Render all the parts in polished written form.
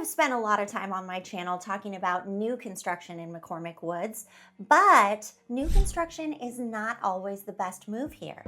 I've spent a lot of time on my channel talking about new construction in McCormick Woods, but new construction is not always the best move here.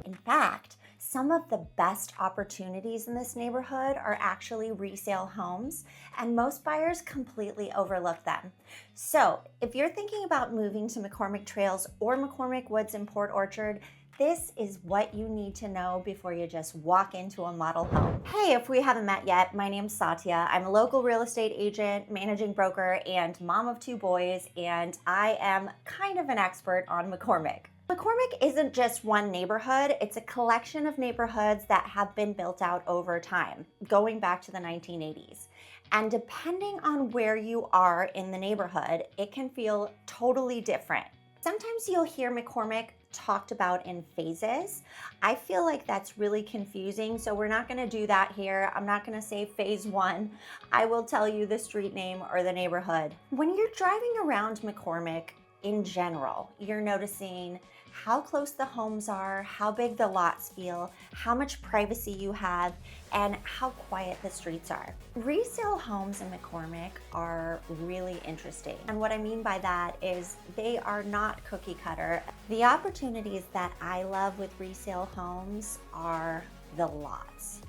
In fact, some of the best opportunities in this neighborhood are actually resale homes, and most buyers completely overlook them. So, if you're thinking about moving to McCormick Trails or McCormick Woods in Port Orchard, this is what you need to know before you just walk into a model home. Hey, if we haven't met yet, my name's Satya. I'm a local real estate agent, managing broker, and mom of two boys, and I am kind of an expert on McCormick. McCormick isn't just one neighborhood, it's a collection of neighborhoods that have been built out over time, going back to the 1980s. And depending on where you are in the neighborhood, it can feel totally different. Sometimes you'll hear McCormick talked about in phases. I feel like that's really confusing, so we're not going to do that here. I'm not going to say phase one. I will tell you the street name or the neighborhood. When you're driving around McCormick in general, you're noticing how close the homes are, how big the lots feel, how much privacy you have, and how quiet the streets are. Resale homes in McCormick are really interesting. And what I mean by that is they are not cookie cutter. The opportunities that I love with resale homes are the lots.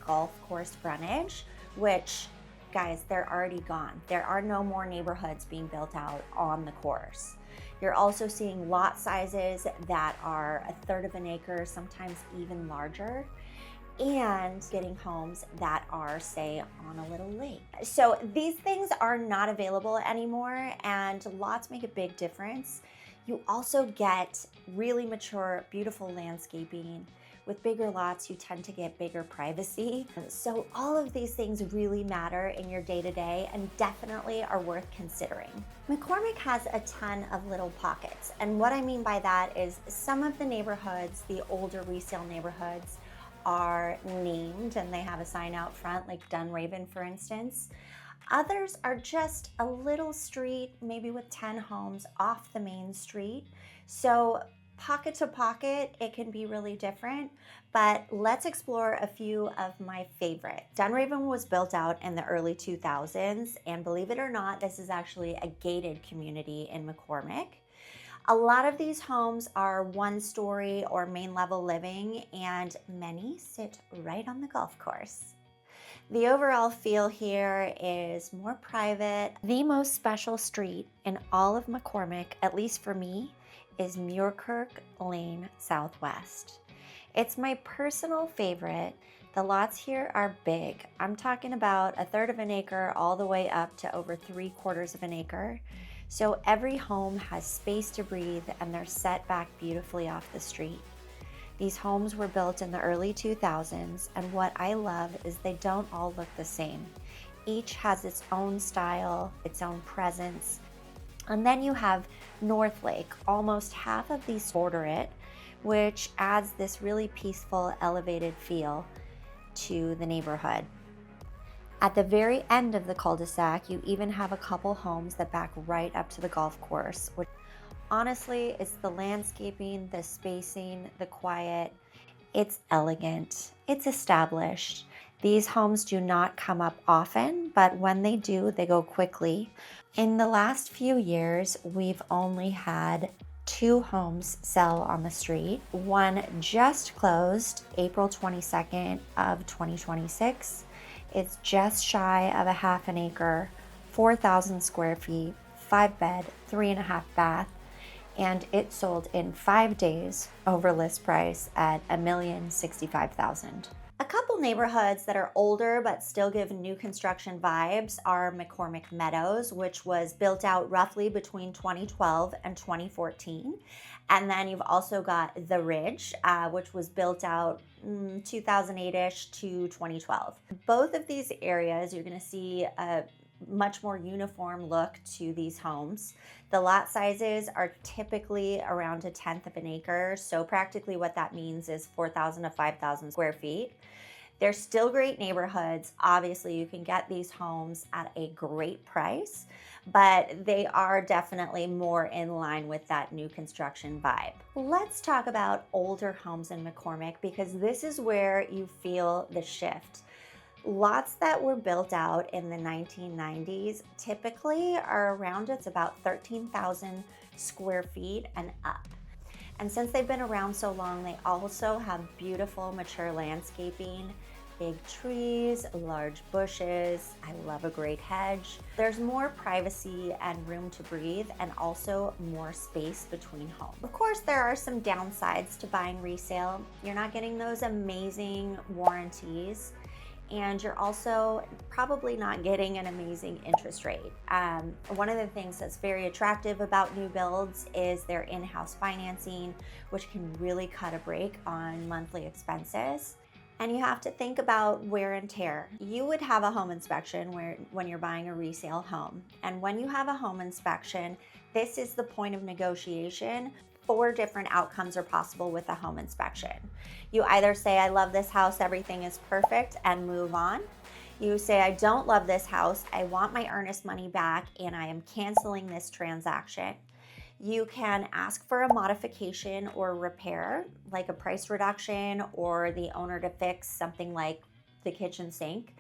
Golf course frontage, which, guys, they're already gone. There are no more neighborhoods being built out on the course. You're also seeing lot sizes that are a third of an acre, sometimes even larger, and getting homes that are, say, on a little lake. So these things are not available anymore, and lots make a big difference. You also get really mature, beautiful landscaping. With bigger lots, you tend to get bigger privacy. So all of these things really matter in your day-to-day and definitely are worth considering. McCormick has a ton of little pockets. And what I mean by that is some of the neighborhoods, the older resale neighborhoods, are named and they have a sign out front, like Dunraven, for instance. Others are just a little street, maybe with 10 homes off the main street. So pocket to pocket, it can be really different, but let's explore a few of my favorite. Dunraven was built out in the early 2000s, and believe it or not, this is actually a gated community in McCormick. A lot of these homes are one-story or main level living, and many sit right on the golf course. The overall feel here is more private. The most special street in all of McCormick, at least for me, is Muirkirk Lane Southwest. It's my personal favorite. The lots here are big. I'm talking about a third of an acre all the way up to over 3/4 of an acre. So every home has space to breathe and they're set back beautifully off the street. These homes were built in the early 2000s, and what I love is they don't all look the same. Each has its own style, its own presence. And then you have North Lake. Almost half of these border it, which adds this really peaceful, elevated feel to the neighborhood. At the very end of the cul-de-sac, you even have a couple homes that back right up to the golf course, which honestly, it's the landscaping, the spacing, the quiet. It's elegant, it's established. These homes do not come up often, but when they do, they go quickly. In the last few years, we've only had 2 homes sell on the street. One just closed April 22nd of 2026. It's just shy of a half an acre, 4,000 square feet, 5-bed, 3.5 bath, and it sold in 5 days over list price at $1,065,000. A couple neighborhoods that are older but still give new construction vibes are McCormick Meadows, which was built out roughly between 2012 and 2014. And then you've also got The Ridge, which was built out 2008-ish to 2012. Both of these areas, you're gonna see a much more uniform look to these homes. The lot sizes are typically around 1/10 of an acre, so practically what that means is 4,000 to 5,000 square feet. They're still great neighborhoods. Obviously, you can get these homes at a great price, but they are definitely more in line with that new construction vibe. Let's talk about older homes in McCormick, because this is where you feel the shift. Lots that were built out in the 1990s typically are around, it's about 13,000 square feet and up. And since they've been around so long, they also have beautiful mature landscaping, big trees, large bushes. I love a great hedge. There's more privacy and room to breathe, and also more space between homes. Of course, there are some downsides to buying resale. You're not getting those amazing warranties, and you're also probably not getting an amazing interest rate. One of the things that's very attractive about new builds is their in-house financing, which can really cut a break on monthly expenses. And you have to think about wear and tear. You would have a home inspection when you're buying a resale home. And when you have a home inspection, this is the point of negotiation. 4 different outcomes are possible with a home inspection. You either say, I love this house, everything is perfect, and move on. You say, I don't love this house, I want my earnest money back, and I am canceling this transaction. You can ask for a modification or repair, like a price reduction or the owner to fix something like the kitchen sink.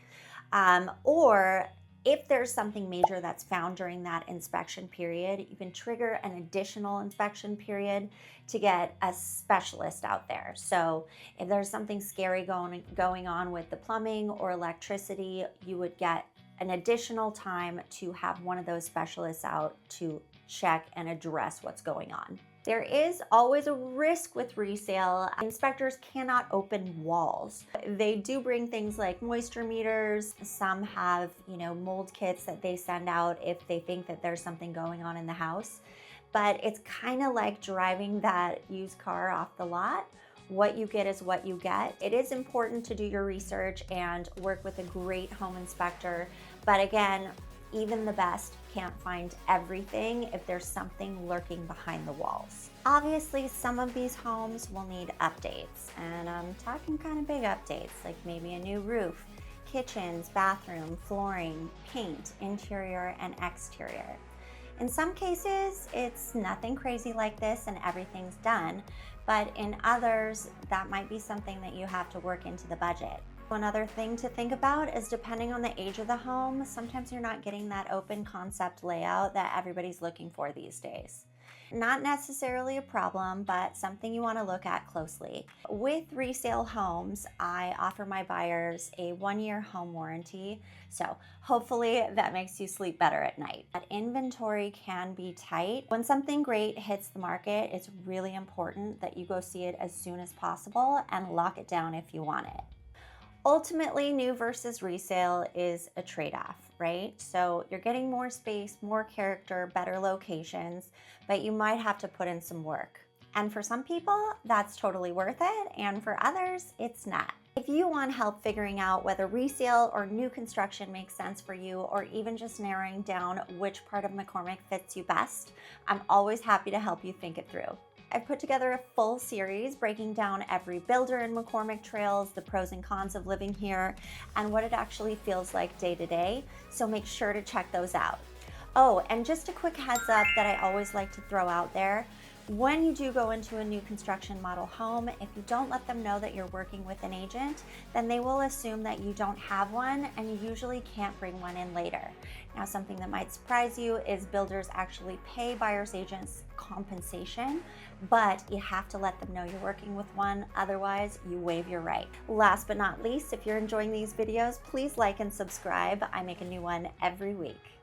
Or if there's something major that's found during that inspection period, you can trigger an additional inspection period to get a specialist out there. So if there's something scary going on with the plumbing or electricity, you would get an additional time to have one of those specialists out to check and address what's going on. There is always a risk with resale. Inspectors cannot open walls. They do bring things like moisture meters. Some have, mold kits that they send out if they think that there's something going on in the house. But it's kind of like driving that used car off the lot. What you get is what you get. It is important to do your research and work with a great home inspector. But again, even the best can't find everything if there's something lurking behind the walls. Obviously, some of these homes will need updates, and I'm talking kind of big updates, like maybe a new roof, kitchens, bathroom, flooring, paint, interior and exterior. In some cases, it's nothing crazy like this and everything's done, but in others, that might be something that you have to work into the budget. One other thing to think about is, depending on the age of the home, sometimes you're not getting that open concept layout that everybody's looking for these days. Not necessarily a problem, but something you want to look at closely. With resale homes, I offer my buyers a 1-year home warranty, so hopefully that makes you sleep better at night. But inventory can be tight. When something great hits the market, it's really important that you go see it as soon as possible and lock it down if you want it. Ultimately, new versus resale is a trade-off, right? So you're getting more space, more character, better locations, but you might have to put in some work. And for some people, that's totally worth it, and for others, it's not. If you want help figuring out whether resale or new construction makes sense for you, or even just narrowing down which part of McCormick fits you best, I'm always happy to help you think it through. I've put together a full series breaking down every builder in McCormick Trails, the pros and cons of living here, and what it actually feels like day to day, so make sure to check those out. Oh, and just a quick heads up that I always like to throw out there. When you do go into a new construction model home, if you don't let them know that you're working with an agent, then they will assume that you don't have one, and you usually can't bring one in later. Now, something that might surprise you is builders actually pay buyer's agents compensation, but you have to let them know you're working with one, otherwise you waive your right. Last but not least, if you're enjoying these videos, please like and subscribe. I make a new one every week.